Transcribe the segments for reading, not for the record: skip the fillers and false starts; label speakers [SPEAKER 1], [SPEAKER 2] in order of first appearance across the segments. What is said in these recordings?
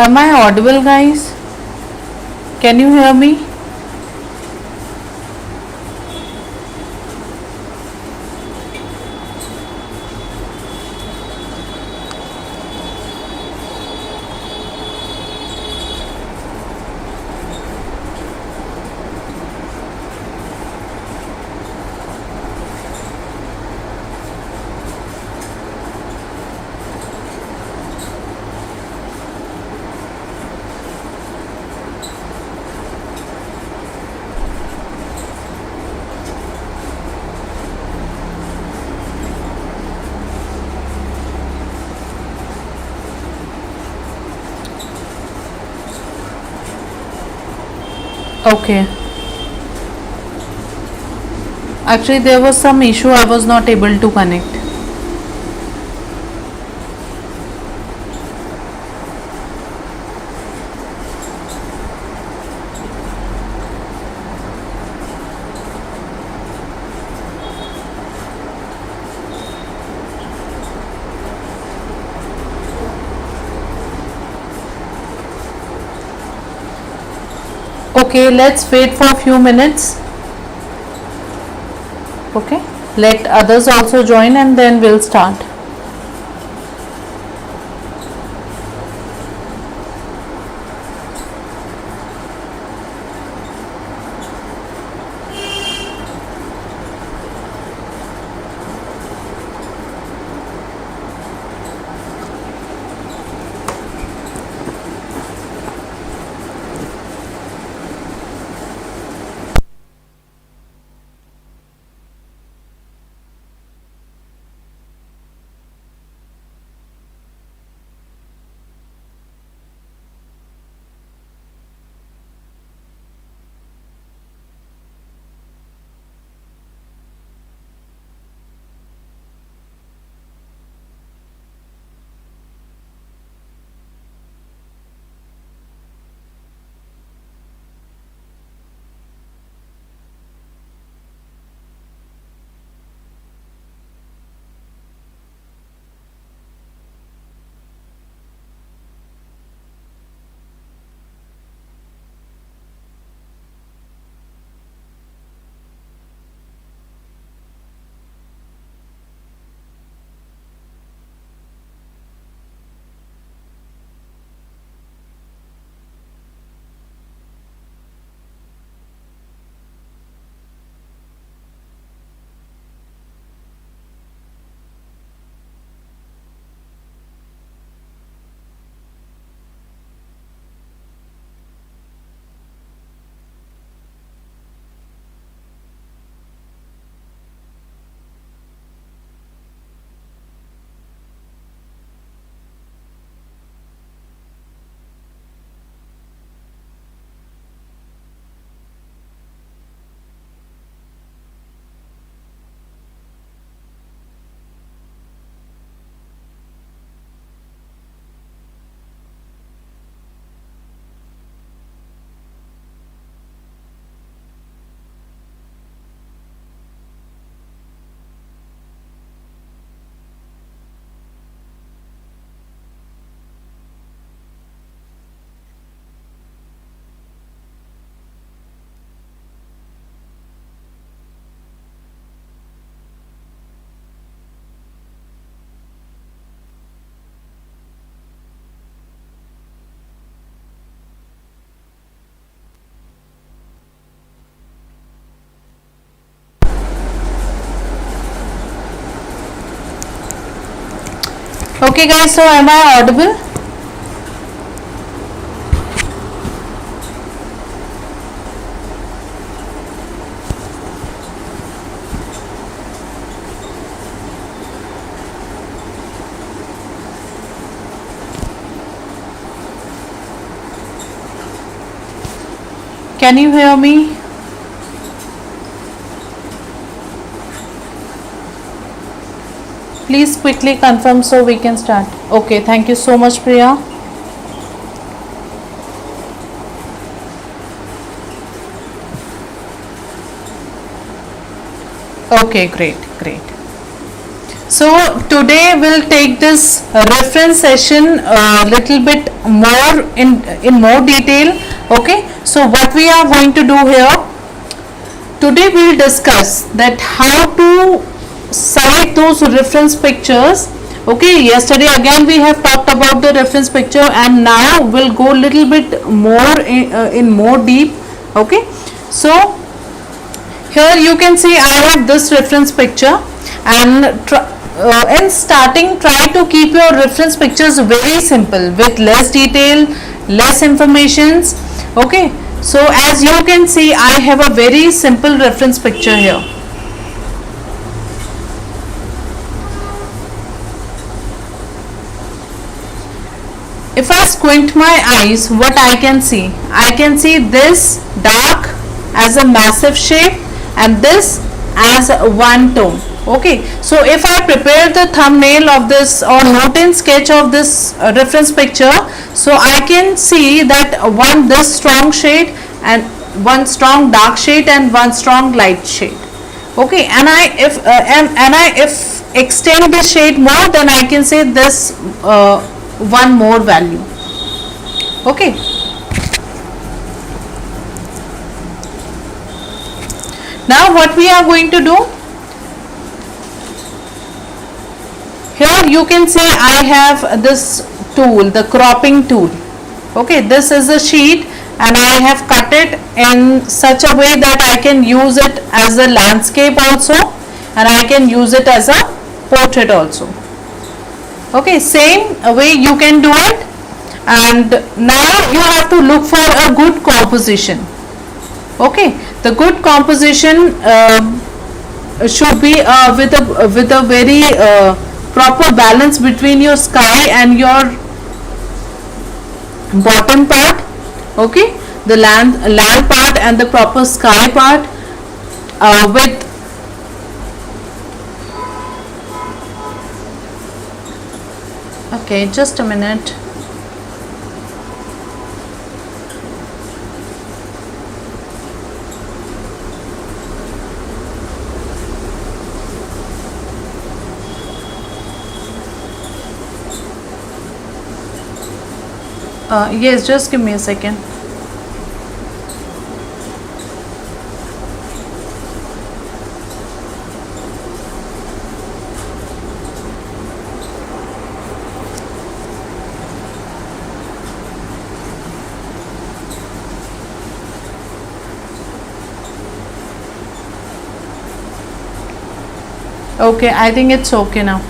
[SPEAKER 1] Am I audible, guys? Can you hear me? Okay. Actually, there was some issue. I was not able to connect. Okay, let's wait for a few minutes. Okay, let others also join and then we'll start. Okay, guys, so am I audible? Can you hear me? Please quickly confirm so we can start. Okay, thank you so much, Priya. Okay, great. So today we'll take this reference session a little bit more in more detail. Okay, so what we are going to do here today, we will discuss that how to select those reference pictures. Okay, yesterday again we have talked about the reference picture, and now we'll go a little bit more in more deep. Okay, so here you can see I have this reference picture, and in starting try to keep your reference pictures very simple with less detail, less informations. Okay, so as you can see I have a very simple reference picture here. If I squint my eyes, what I can see? I can see this dark as a massive shape and this as one tone. Okay, so if I prepare the thumbnail of this or note in sketch of this reference picture, so I can see that one this strong shade and one strong dark shade and one strong light shade. Okay, and I if extend the shade more, then I can say this one more value. Okay, now what we are going to do here, you can see I have this tool, the cropping tool. Okay, this is a sheet and I have cut it in such a way that I can use it as a landscape also, and I can use it as a portrait also. Okay, same way you can do it. And now you have to look for a good composition. Okay, the good composition should be with a very proper balance between your sky and your bottom part. Okay, the land part and the proper sky part with okay, just a minute. Yes, just give me a second. Okay, I think it's okay now.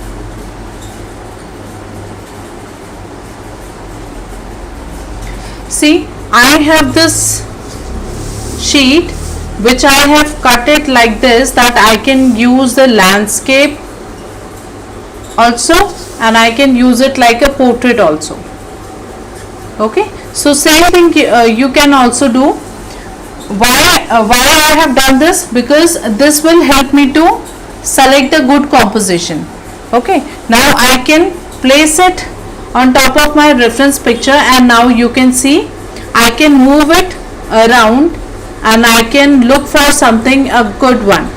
[SPEAKER 1] See, I have this sheet which I have cut it like this, that I can use the landscape also and I can use it like a portrait also. Okay, so same thing you can also do. Why I have done this? Because this will help me to select a good composition. Okay, now I can place it on top of my reference picture, and now you can see I can move it around and I can look for something a good one.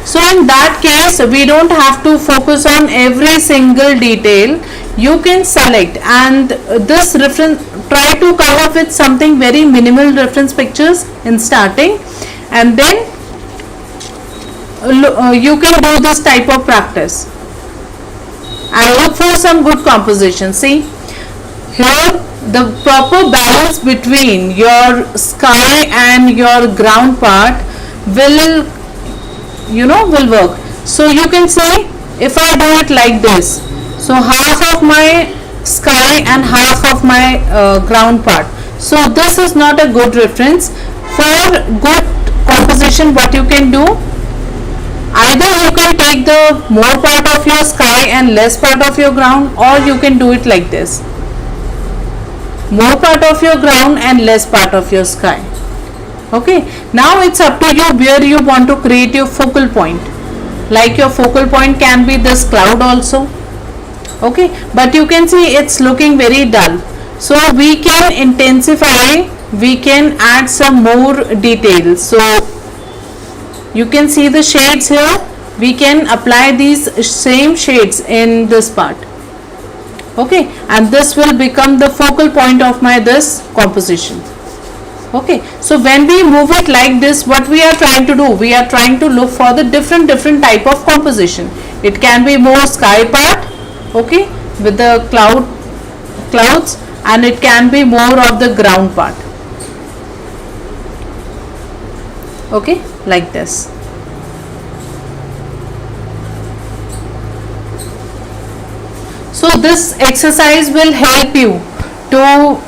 [SPEAKER 1] So in that case we don't have to focus on every single detail. You can select, and this reference, try to come up with something very minimal reference pictures in starting, and then you can do this type of practice and look for some good composition. See here, the proper balance between your sky and your ground part will will work. So you can say, if I do it like this, so half of my sky and half of my ground part, so this is not a good reference. For good composition, what you can do, either you can take the more part of your sky and less part of your ground, or you can do it like this, more part of your ground and less part of your sky. Okay, now it's up to you where you want to create your focal point. Like your focal point can be this cloud also. Okay, but you can see it's looking very dull, so we can intensify, we can add some more details. So you can see the shades here, we can apply these same shades in this part. Okay, and this will become the focal point of my this composition. Okay, so when we move it like this, what we are trying to do, we are trying to look for the different type of composition. It can be more sky part, okay, with the clouds, and it can be more of the ground part. Okay, like this. So this exercise will help you to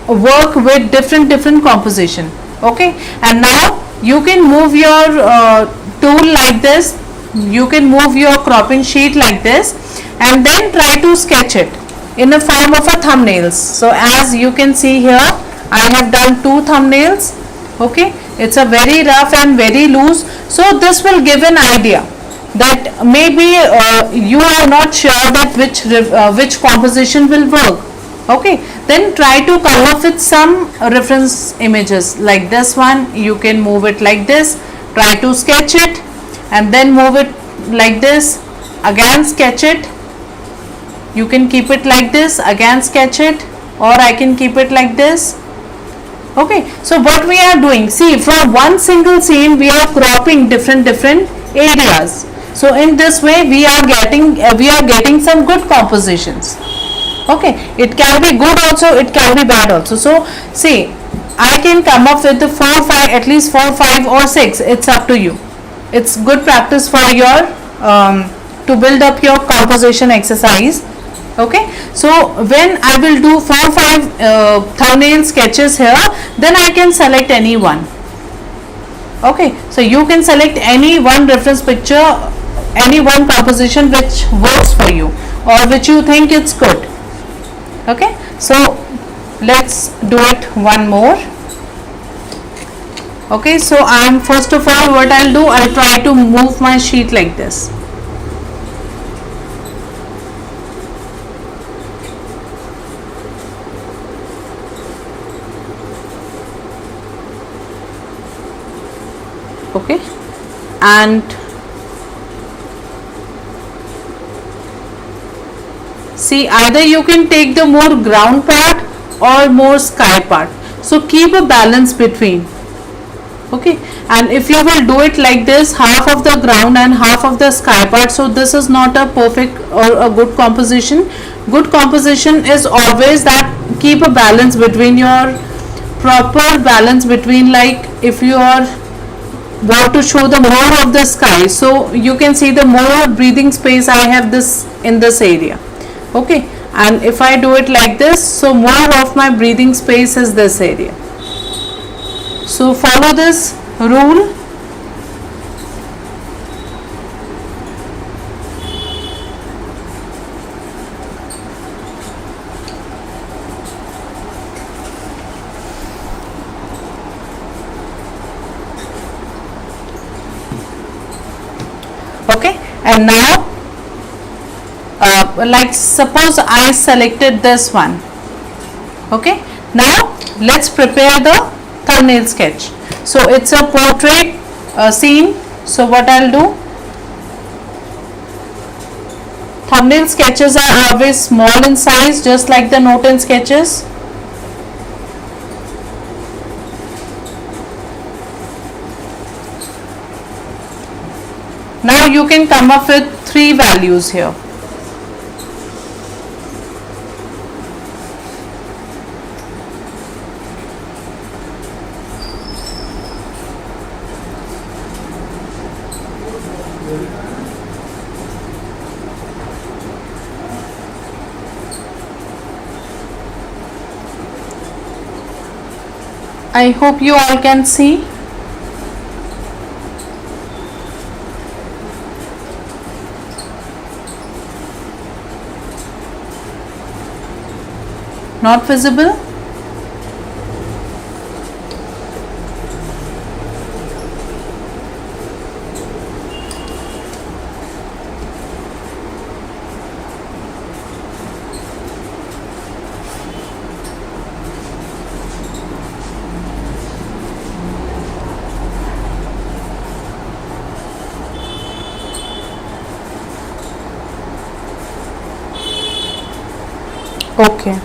[SPEAKER 1] work with different composition. Okay, and now you can move your tool like this, you can move your cropping sheet like this, and then try to sketch it in a form of a thumbnails. So as you can see here, I have done 2 thumbnails. Okay, it's a very rough and very loose, so this will give an idea that maybe you are not sure that which composition will work. Okay, then try to come up with some reference images like this one. You can move it like this, try to sketch it, and then move it like this, again sketch it. You can keep it like this, again sketch it, or I can keep it like this. Okay, so what we are doing, see, from one single scene we are cropping different areas. So in this way we are getting some good compositions. Okay, it can be good also, it can be bad also. So see, I can come up with the 4 5, at least 4 5 or 6, it's up to you. It's good practice for your to build up your composition exercise. Okay, so when I will do 4 5 thumbnail sketches here, then I can select any one. Okay, so you can select any one reference picture, any one composition which works for you or which you think it's good. Okay, so let's do it one more. Okay, so I'm first of all, what I'll do, I'll try to move my sheet like this. Okay, and see, either you can take the more ground part or more sky part, so keep a balance between. Okay, and if you will do it like this, half of the ground and half of the sky part, so this is not a perfect or a good composition. Good composition is always that keep a balance between your proper balance between, like if you are want to show the more of the sky, so you can see the more breathing space I have this in this area. Okay, and if I do it like this, so more of my breathing space is this area. So follow this rule. Okay, and now like suppose I selected this one. Okay, now let's prepare the thumbnail sketch. So it's a portrait scene. So what I'll do, thumbnail sketches are always small in size, just like the note and sketches. Now you can come up with 3 values here. I hope you all can see. Not visible? Okay.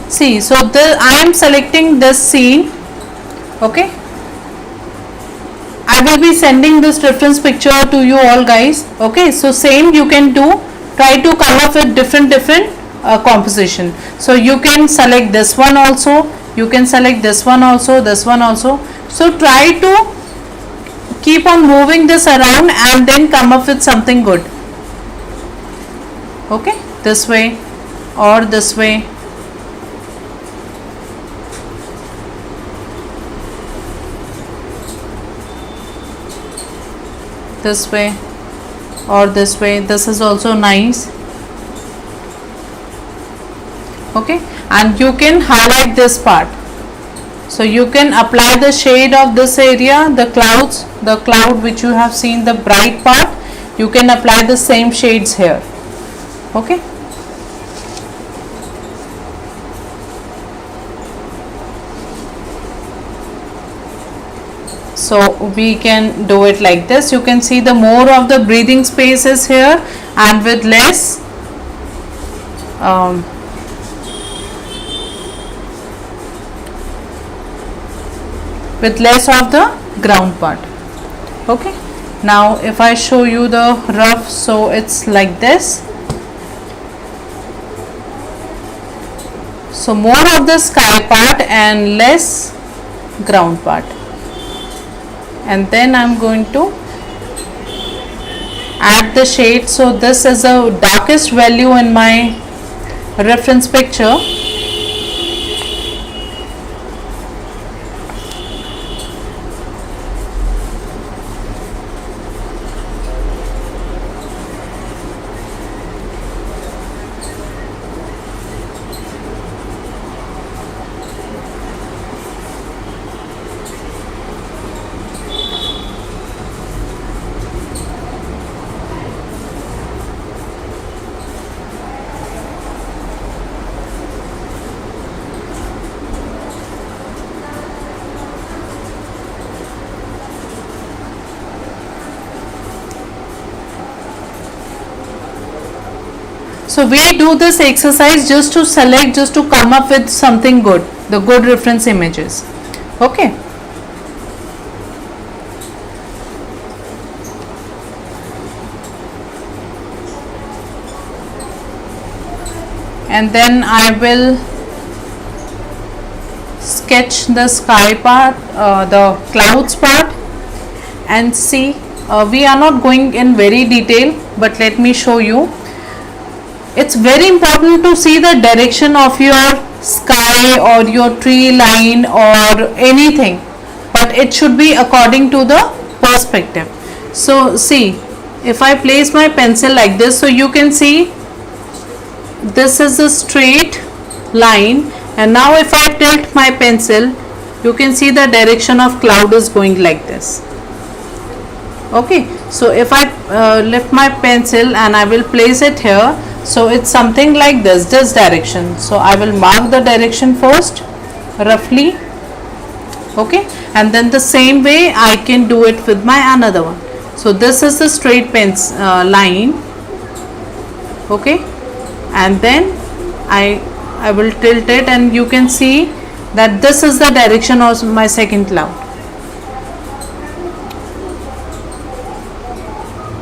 [SPEAKER 1] See, so I am selecting this scene. Okay, I will be sending this reference picture to you all guys. Okay, so same you can do. Try to come up with different composition. So you can select this one also. You can select this one also. This one also. So try to keep on moving this around and then come up with something good. Okay, this way or this way. This way or this way. This is also nice. Okay, and you can highlight this part. So you can apply the shade of this area, the cloud which you have seen, the bright part. You can apply the same shades here. Okay. So we can do it like this. You can see the more of the breathing space is here, and with less of the ground part. Okay, now if I show you the rough, so it's like this. So more of the sky part and less ground part. And then I'm going to add the shade. So this is the darkest value in my reference picture. So we do this exercise just to select, just to come up with something good, the good reference images. Okay. And then I will sketch the sky part, the clouds part, and see. We are not going in very detail, but let me show you. It's very important to see the direction of your sky or your tree line or anything, but it should be according to the perspective. So see, if I place my pencil like this, so you can see this is a straight line, and now if I tilt my pencil, you can see the direction of cloud is going like this. Okay, so if I lift my pencil and I will place it here, so it's something like this direction. So I will mark the direction first roughly. Okay, and then the same way I can do it with my another one. So this is the straight line. Okay, and then I will tilt it, and you can see that this is the direction of my second cloud.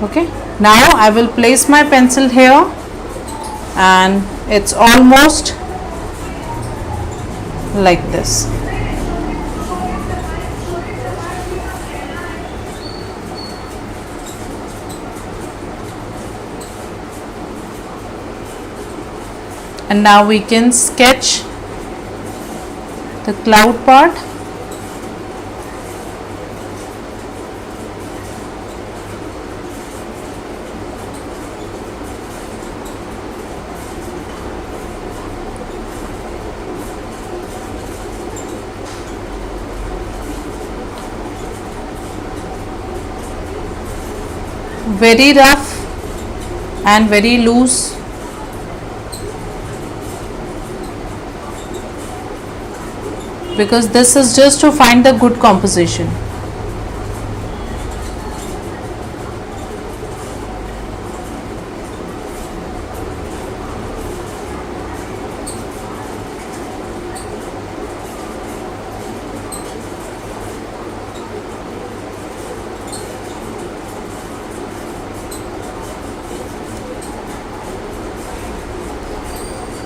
[SPEAKER 1] Okay, now I will place my pencil here, and it's almost like this. And now we can sketch the cloud part. very rough and very loose. Because this is just to find the good composition.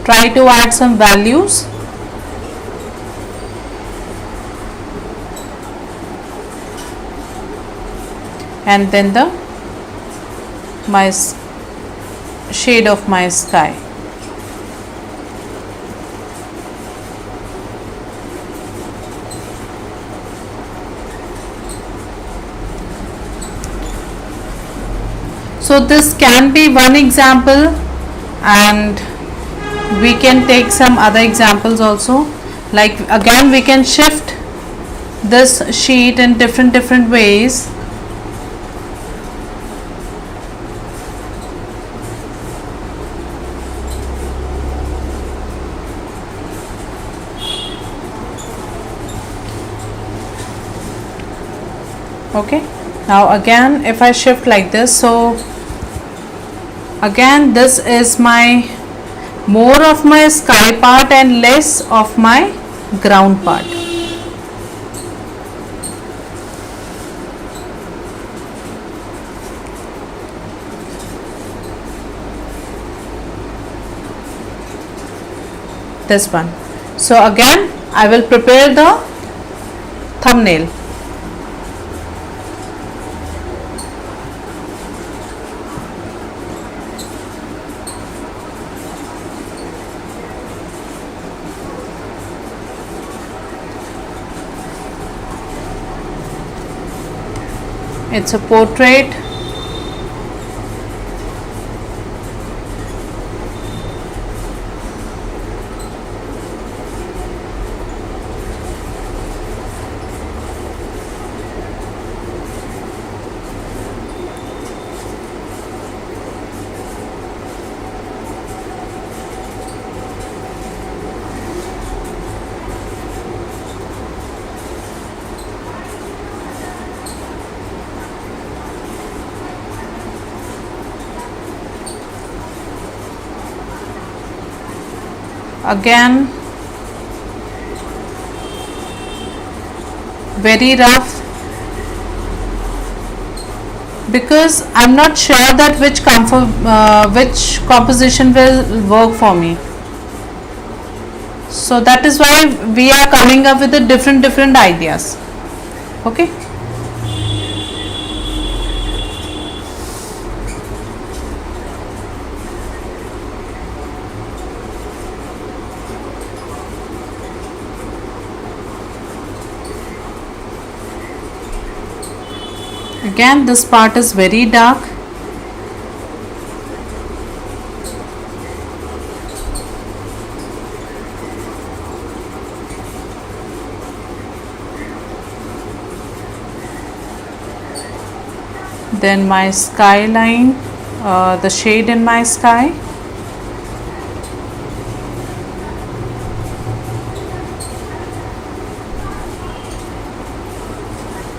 [SPEAKER 1] Try to add some values. And then my shade of my sky. So this can be one example, and we can take some other examples also. Like again, we can shift this sheet in different ways. Okay, now again if I shift like this, so again this is my more of my sky part and less of my ground part. This one. So again I will prepare the thumbnail. It's a portrait. Again very rough, because I'm not sure that which composition will work for me. So that is why we are coming up with the different ideas. Okay. Again this part is very dark. Then my skyline, the shade in my sky.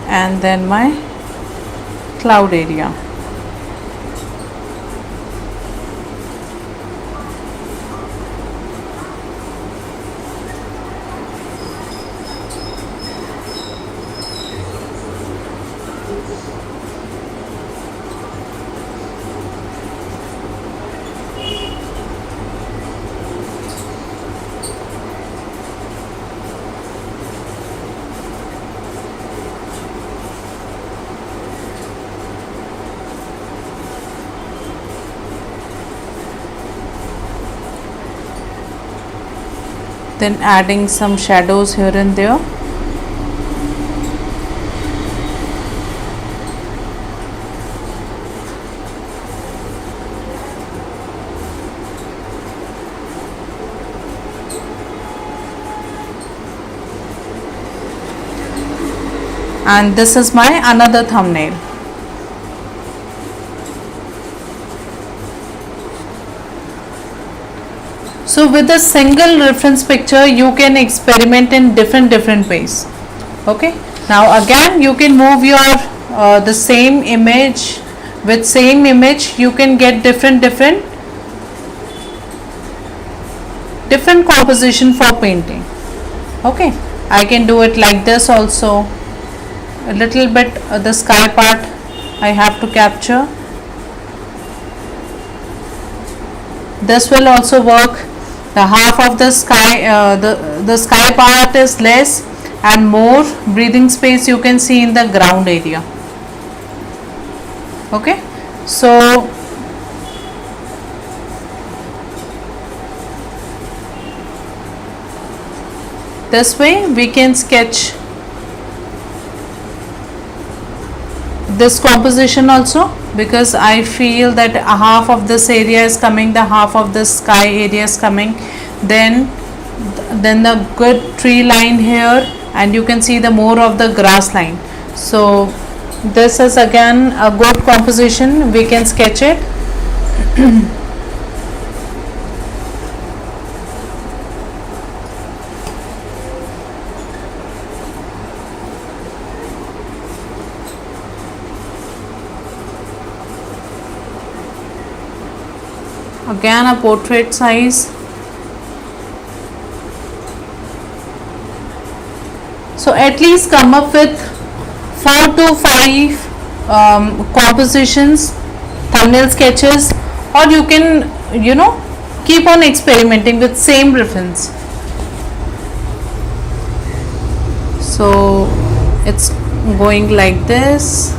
[SPEAKER 1] And then my cloud area. Then adding some shadows here and there. And this is my another thumbnail. So with a single reference picture you can experiment in different ways. Okay, now again you can move your the same image. With same image you can get different composition for painting. Okay, I can do it like this also. A little bit the sky part I have to capture. This will also work. The half of the sky, the sky part is less and more breathing space you can see in the ground area. Okay, so this way we can sketch this composition also, because I feel that half of this area is coming, the half of the sky area is coming, then the good tree line here, and you can see the more of the grass line. So this is again a good composition, we can sketch it. Again a portrait size. So at least come up with 4 to 5 compositions, thumbnail sketches, or you can keep on experimenting with same reference. So it's going like this.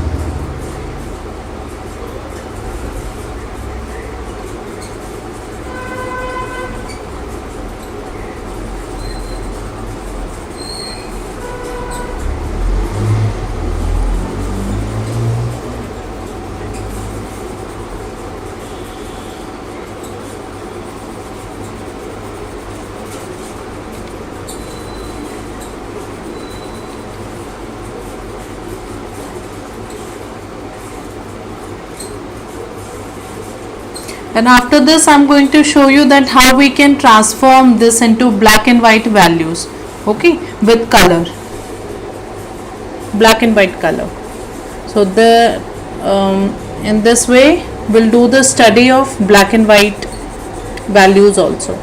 [SPEAKER 1] And after this I'm going to show you that how we can transform this into black and white values, okay, with color, black and white color. So the in this way we'll do the study of black and white values also.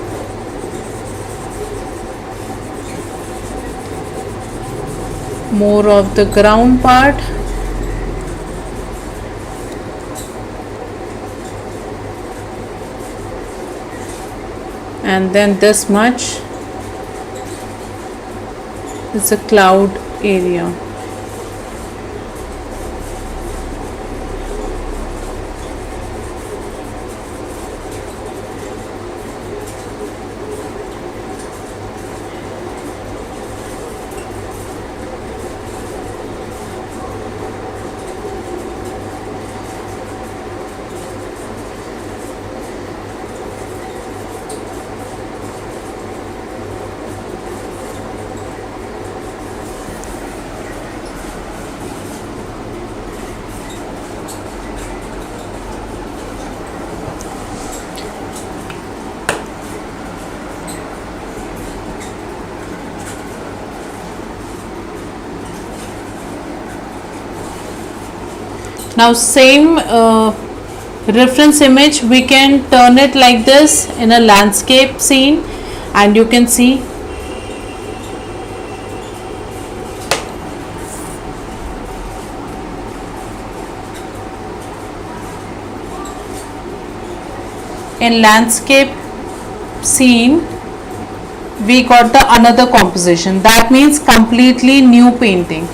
[SPEAKER 1] More of the ground part. And then this much is a cloud area. Now same reference image we can turn it like this in a landscape scene, and you can see in landscape scene we got the another composition. That means completely new painting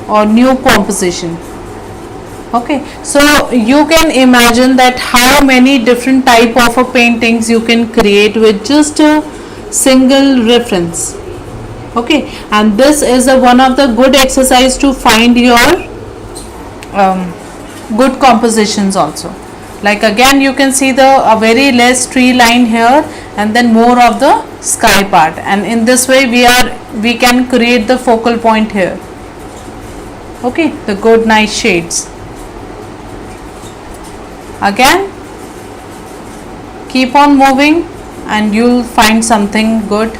[SPEAKER 1] or new composition. Okay, so you can imagine that how many different type of paintings you can create with just a single reference. Okay, and this is one of the good exercise to find your good compositions also. Like again you can see the very less tree line here and then more of the sky part, and in this way we can create the focal point here. Okay, the good nice shades. Again keep on moving and you'll find something good.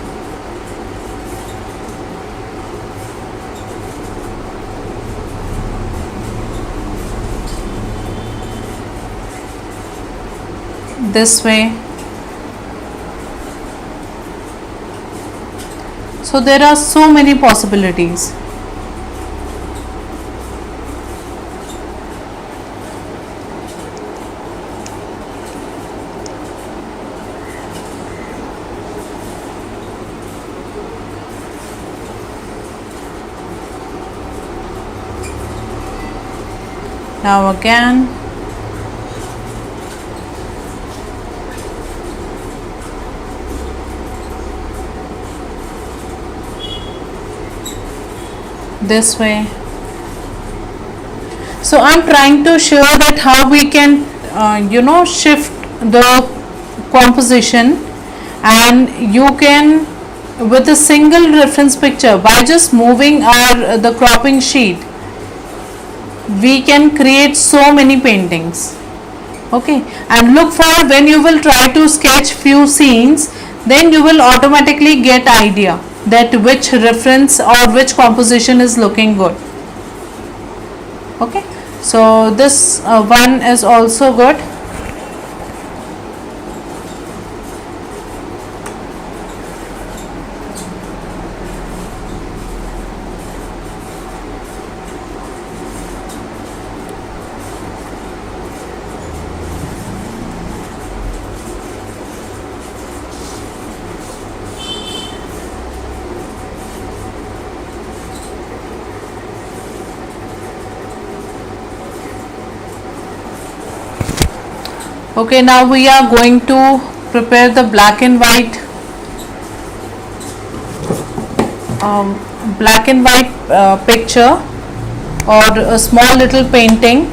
[SPEAKER 1] This way. So there are so many possibilities. Now again, this way. So I'm trying to show that how we can shift the composition, and you can, with a single reference picture, by just moving our the cropping sheet, we can create so many paintings. Okay, and look for, when you will try to sketch few scenes, then you will automatically get idea that which reference or which composition is looking good. Okay, so this one is also good. Okay, now we are going to prepare the black and white picture, or a small little painting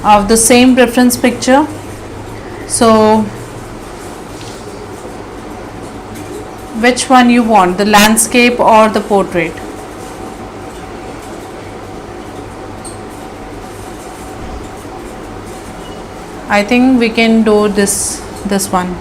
[SPEAKER 1] of the same reference picture. So which one you want, the landscape or the portrait? I think we can do this one.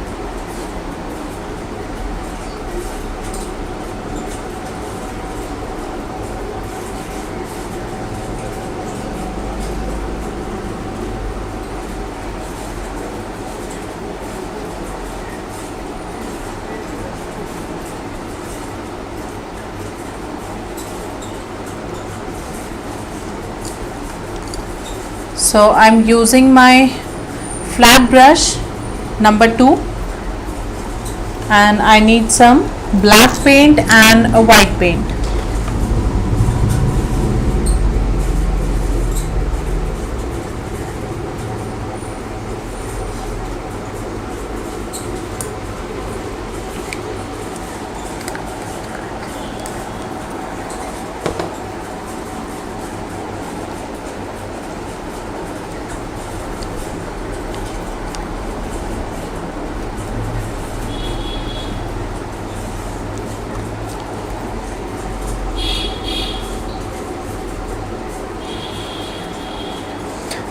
[SPEAKER 1] So I'm using my flat brush number 2, and I need some black paint and a white paint.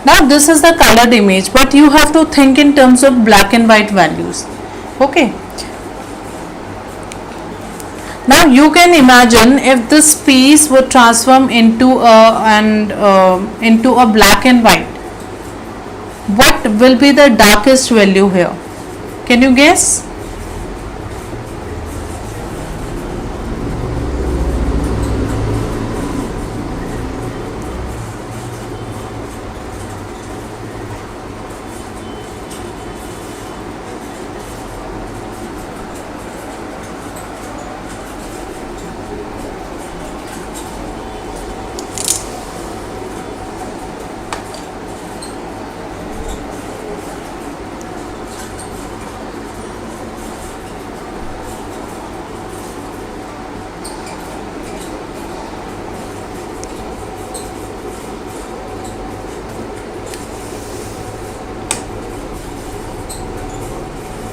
[SPEAKER 1] Now this is the colored image, but you have to think in terms of black and white values. Okay. Now you can imagine if this piece would transform into a black and white, what will be the darkest value here? Can you guess?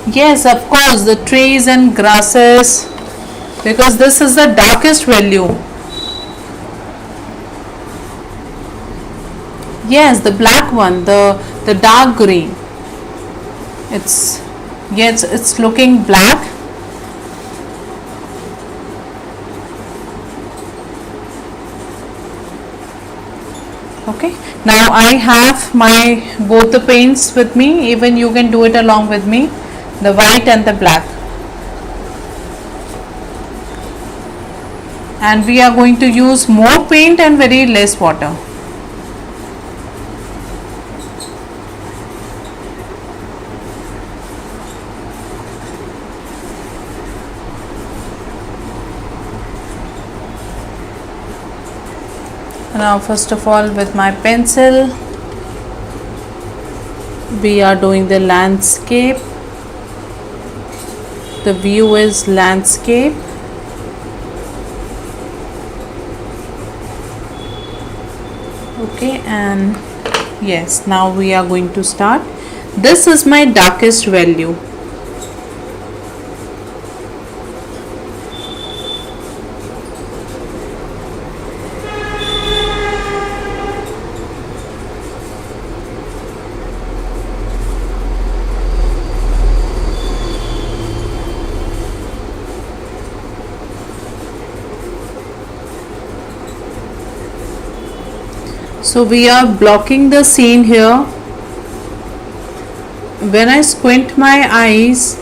[SPEAKER 1] Yes, of course, the trees and grasses, because this is the darkest value. Yes, the black one, the dark green. It's Yes, it's looking black. Okay, now I have my both the paints with me. Even you can do it along with me, the white and the black. And we are going to use more paint and very less water. Now first of all, with my pencil we are doing the landscape. The view is landscape. Okay, and yes, now we are going to start. This is my darkest value. So we are blocking the scene here. When I squint my eyes,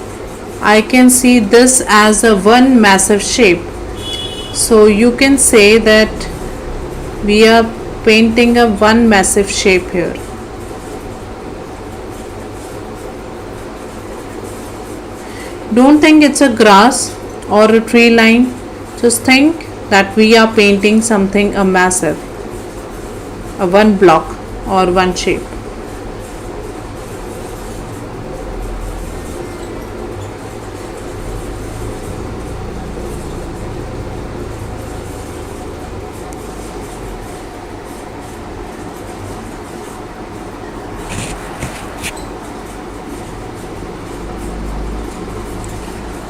[SPEAKER 1] I can see this as a one massive shape. So you can say that we are painting a one massive shape here. Don't think it's a grass or a tree line. Just think that we are painting something a massive, a one block or one shape.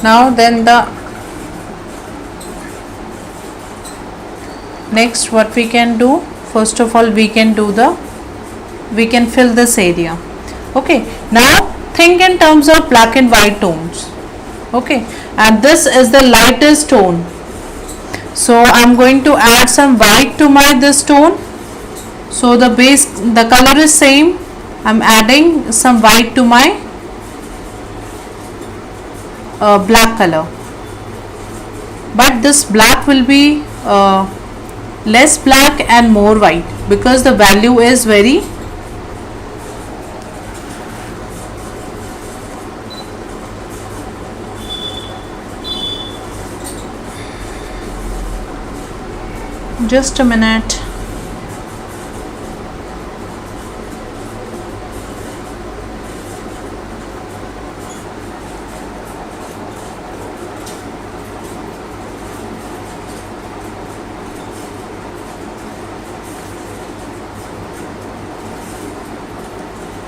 [SPEAKER 1] Now then the next what we can do, first of all we can fill this area. Okay, now think in terms of black and white tones. Okay, and this is the lightest tone, so I'm going to add some white to my this tone. So the base, the color is same, I'm adding some white to my black color, but this black will be less black and more white because the value is very just a minute.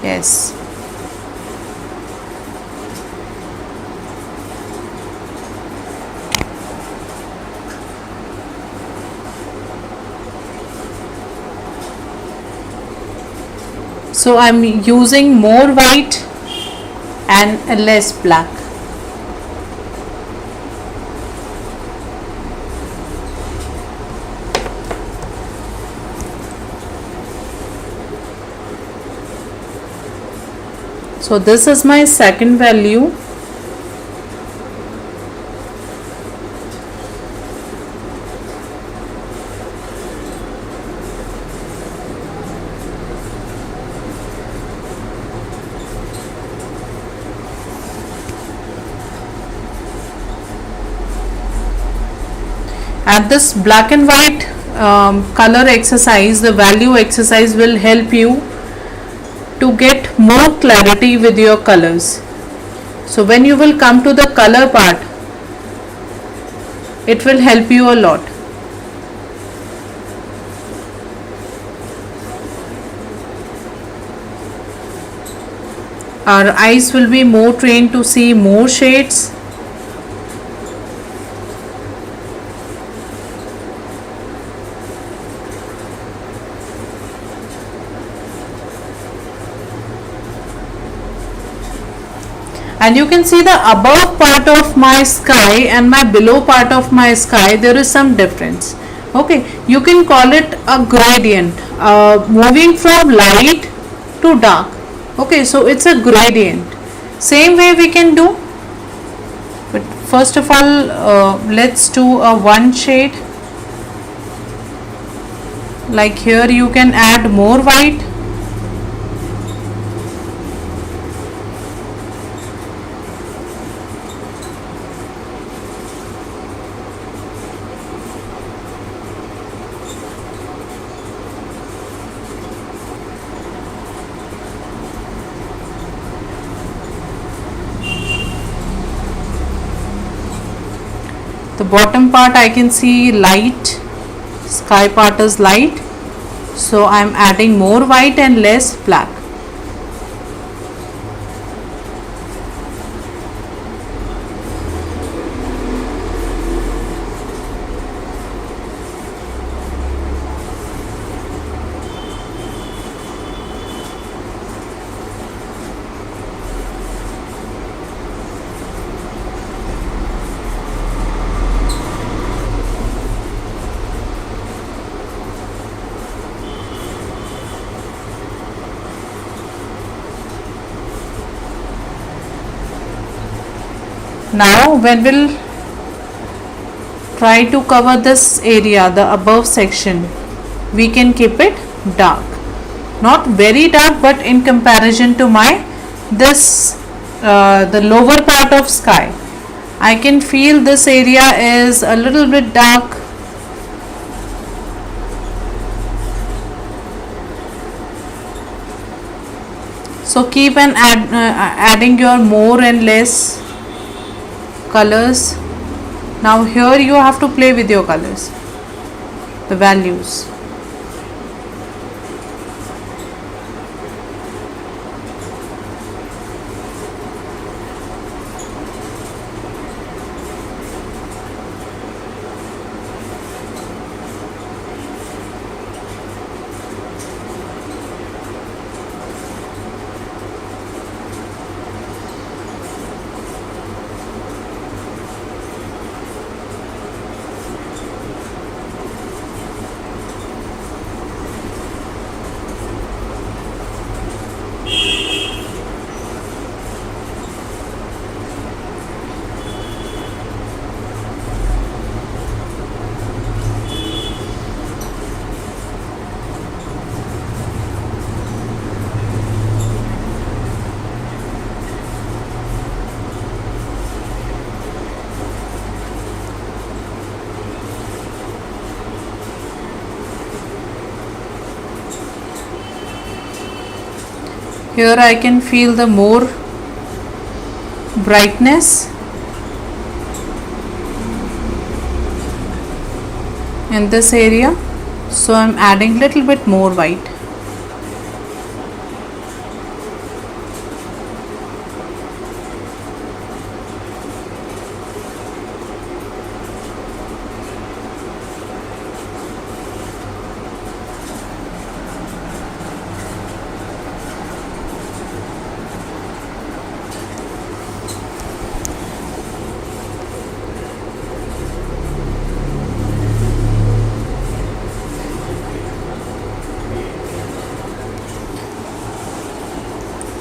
[SPEAKER 1] Yes. So I'm using more white and less black. So this is my second value. And this black and white color exercise, the value exercise, will help you to get more clarity with your colors. So when you will come to the color part, it will help you a lot. Our eyes will be more trained to see more shades. and you can see the above part of my sky and my below part of my sky, there is some difference. Okay, you can call it a gradient, moving from light to dark. Okay, so it's a gradient. Same way we can do, but first of all let's do a one shade. Like here you can add more white. The bottom part I can see light, sky part is light, so I am adding more white and less black. Now when we'll try to cover this area, the above section, we can keep it dark, not very dark, but in comparison to my this the lower part of sky, I can feel this area is a little bit dark. So keep on adding your more and less colors. Now here you have to play with your colors, the values. Here I can feel the more brightness in this area, so I am adding little bit more white.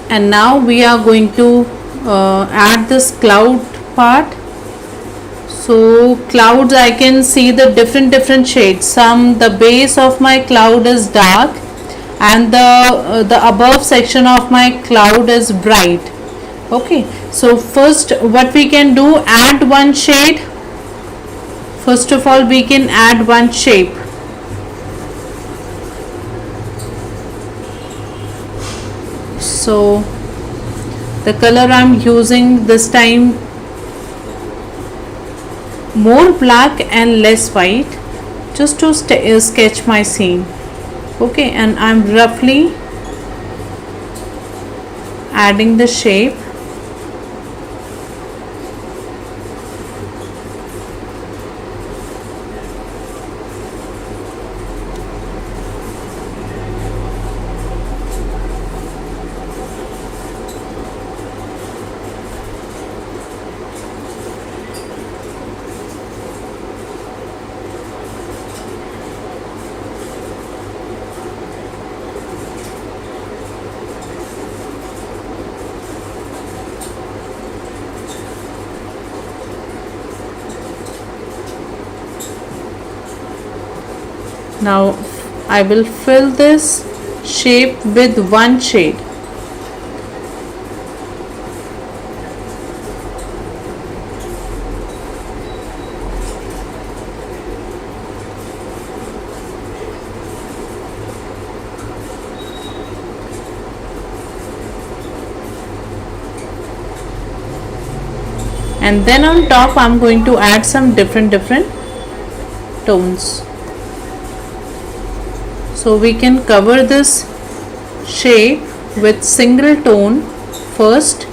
[SPEAKER 1] And now we are going to add this cloud part. So clouds, I can see the different shades. The base of my cloud is dark and the above section of my cloud is bright. Okay, so first what we can do, add one shade. First of all we can add one shape. So the color I am using this time more black and less white, just to sketch my scene. Okay, and I am roughly adding the shape. Now I will fill this shape with one shade. And then on top I'm going to add some different tones. So we can cover this shape with single tone first.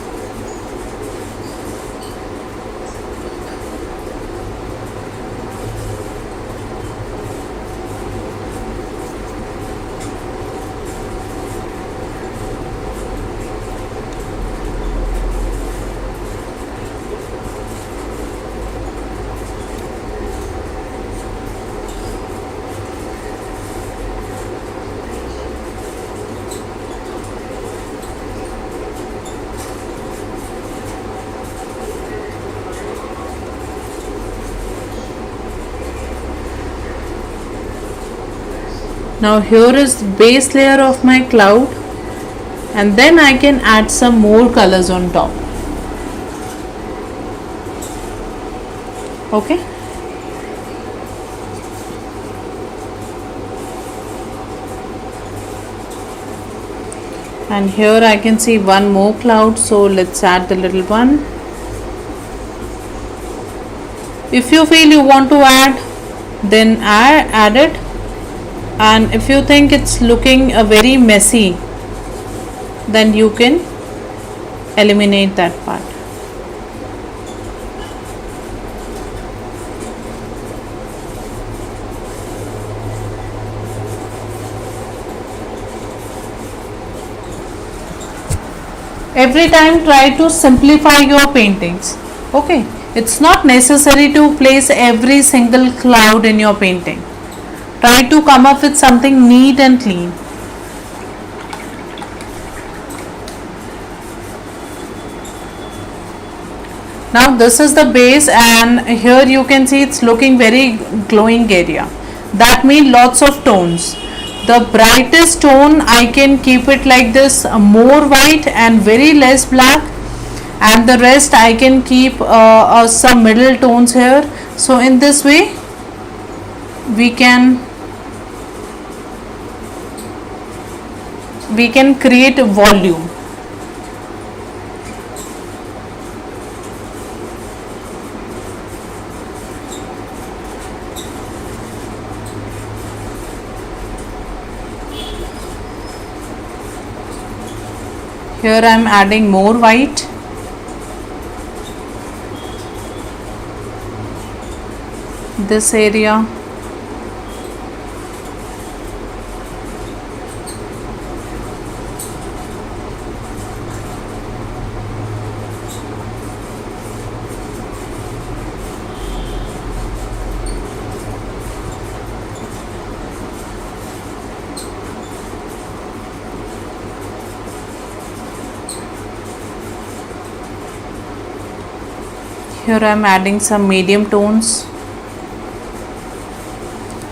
[SPEAKER 1] Now here is the base layer of my cloud, and then I can add some more colors on top. Okay. And here I can see one more cloud, so let's add the little one. If you feel you want to add, then add it. And if you think it's looking very messy, then you can eliminate that part. Every time try to simplify your paintings. Okay, it's not necessary to place every single cloud in your painting. Try to come up with something neat and clean. Now this is the base, and here you can see it's looking very glowing area. That means lots of tones. The brightest tone I can keep it like this, more white and very less black, and the rest I can keep some middle tones here. So in this way we can create a volume. Here I am adding more white. This area. Here I am adding some medium tones.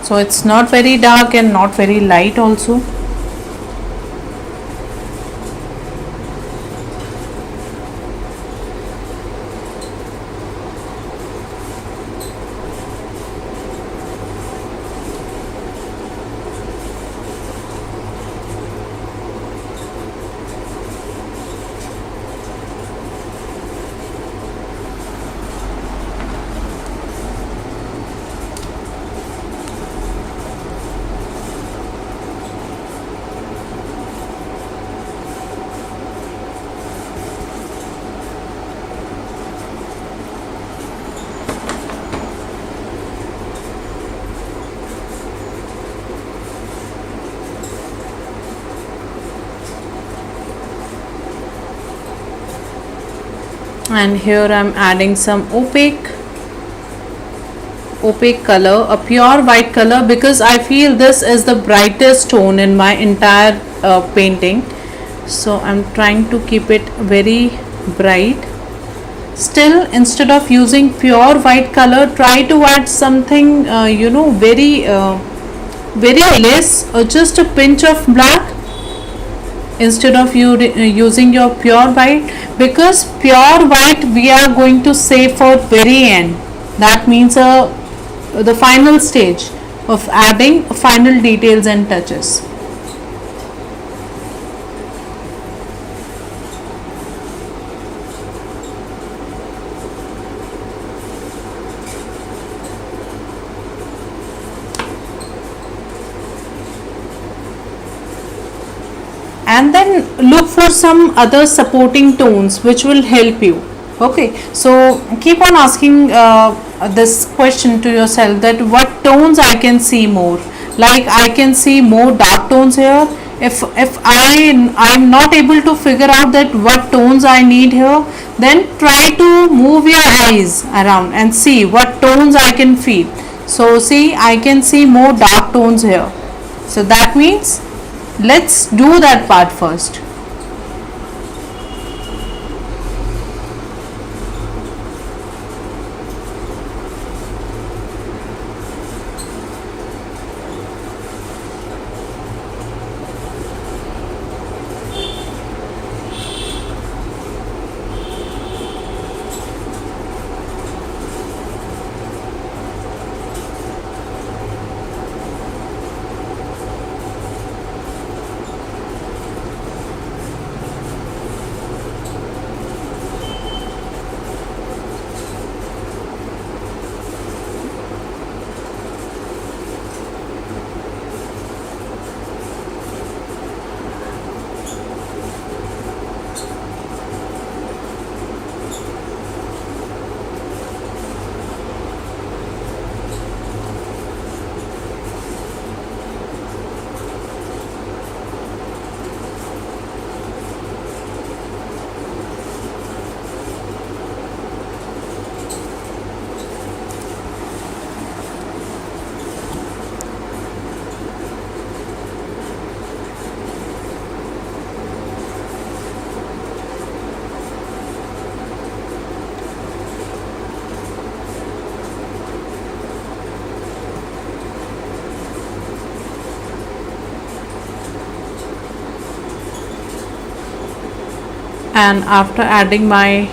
[SPEAKER 1] So it's not very dark and not very light also. And here I am adding some opaque color, a pure white color, because I feel this is the brightest tone in my entire painting. So I'm trying to keep it very bright. Still, instead of using pure white color, try to add something very very less or just a pinch of black instead of you using your pure white, because pure white we are going to save for very end. That means the final stage of adding final details and touches. And then look for some other supporting tones which will help you. Okay, so keep on asking this question to yourself, that what tones I can see more. Like I can see more dark tones here. If I'm not able to figure out that what tones I need here, then try to move your eyes around and see what tones I can feel. So see, I can see more dark tones here. So that means let's do that part first. And after adding my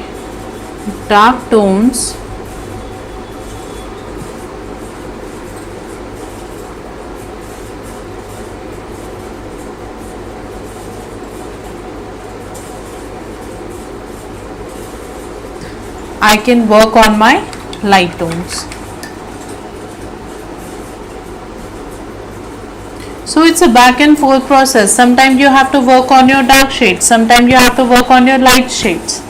[SPEAKER 1] dark tones, I can work on my light tones. So it's a back and forth process. Sometimes you have to work on your dark shades, sometimes you have to work on your light shades.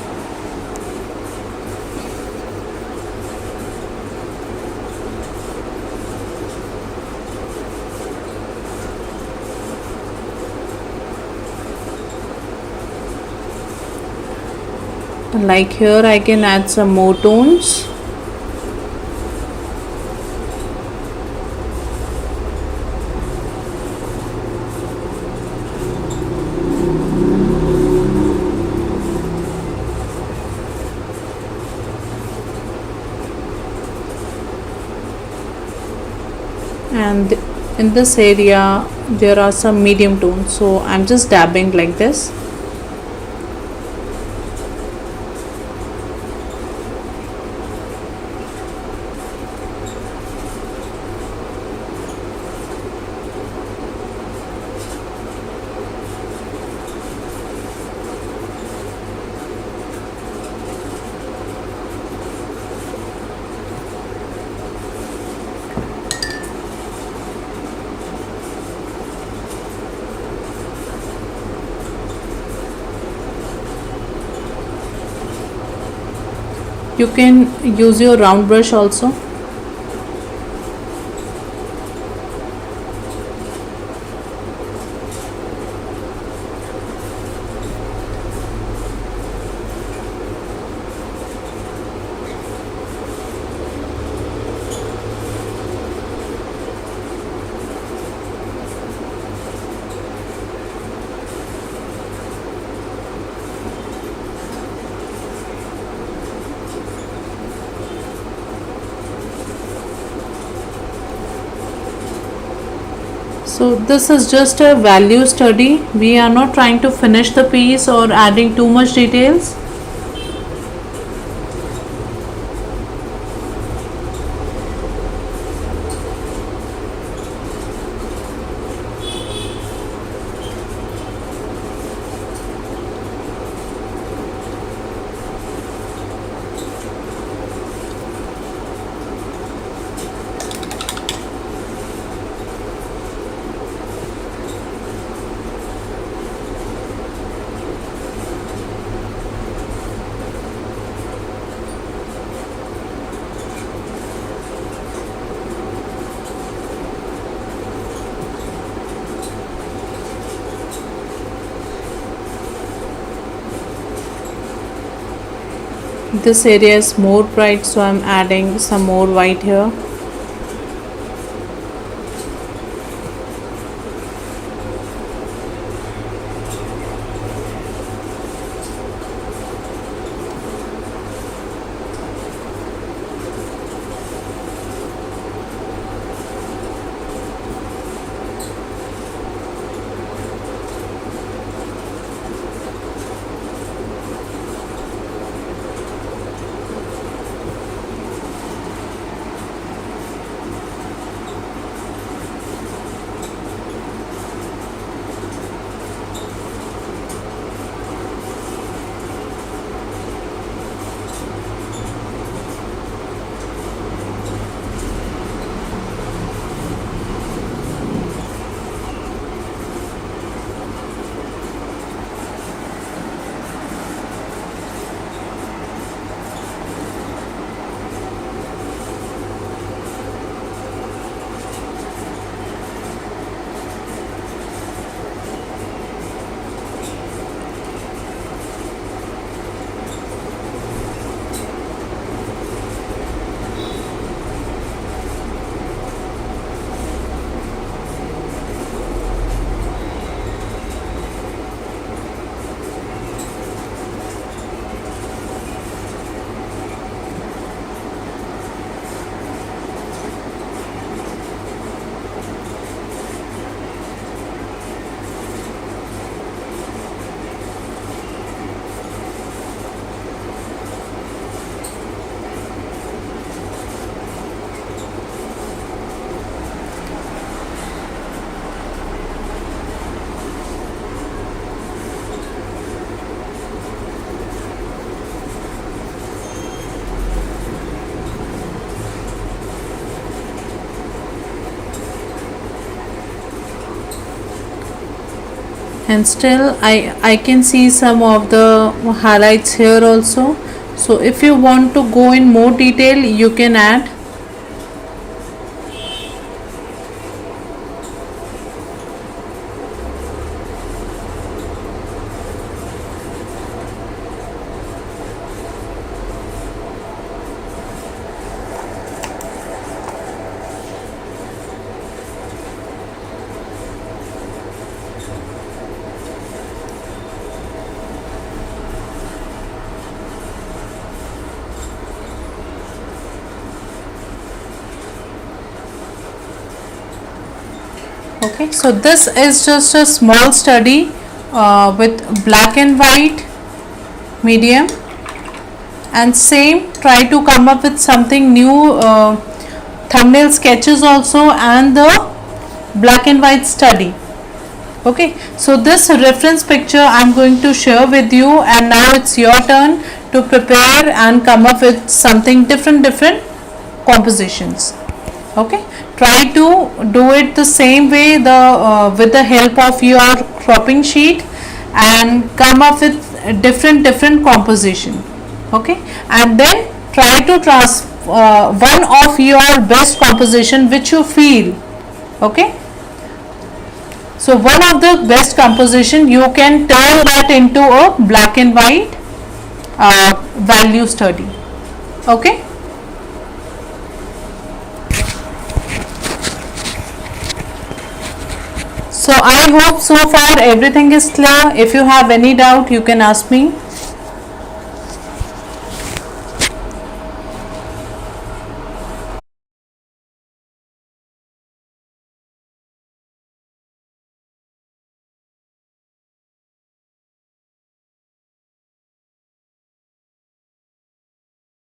[SPEAKER 1] Like here I can add some more tones. And in this area there are some medium tones, so I'm just dabbing like this. You can use your round brush also. So this is just a value study. We are not trying to finish the piece or adding too much details. This area is more bright, so I'm adding some more white here. And still I can see some of the highlights here also. So if you want to go in more detail, you can add. Okay, so this is just a small study with black and white medium, and same try to come up with something new, thumbnail sketches also, and the black and white study. Okay, so this reference picture I'm going to share with you, and now it's your turn to prepare and come up with something different compositions. Okay, try to do it the same way with the help of your cropping sheet, and come up with different composition. Okay, and then try to one of your best composition which you feel. Okay, so one of the best composition, you can turn that into a black and white value study. Okay. So I hope so far everything is clear. If you have any doubt, you can ask me.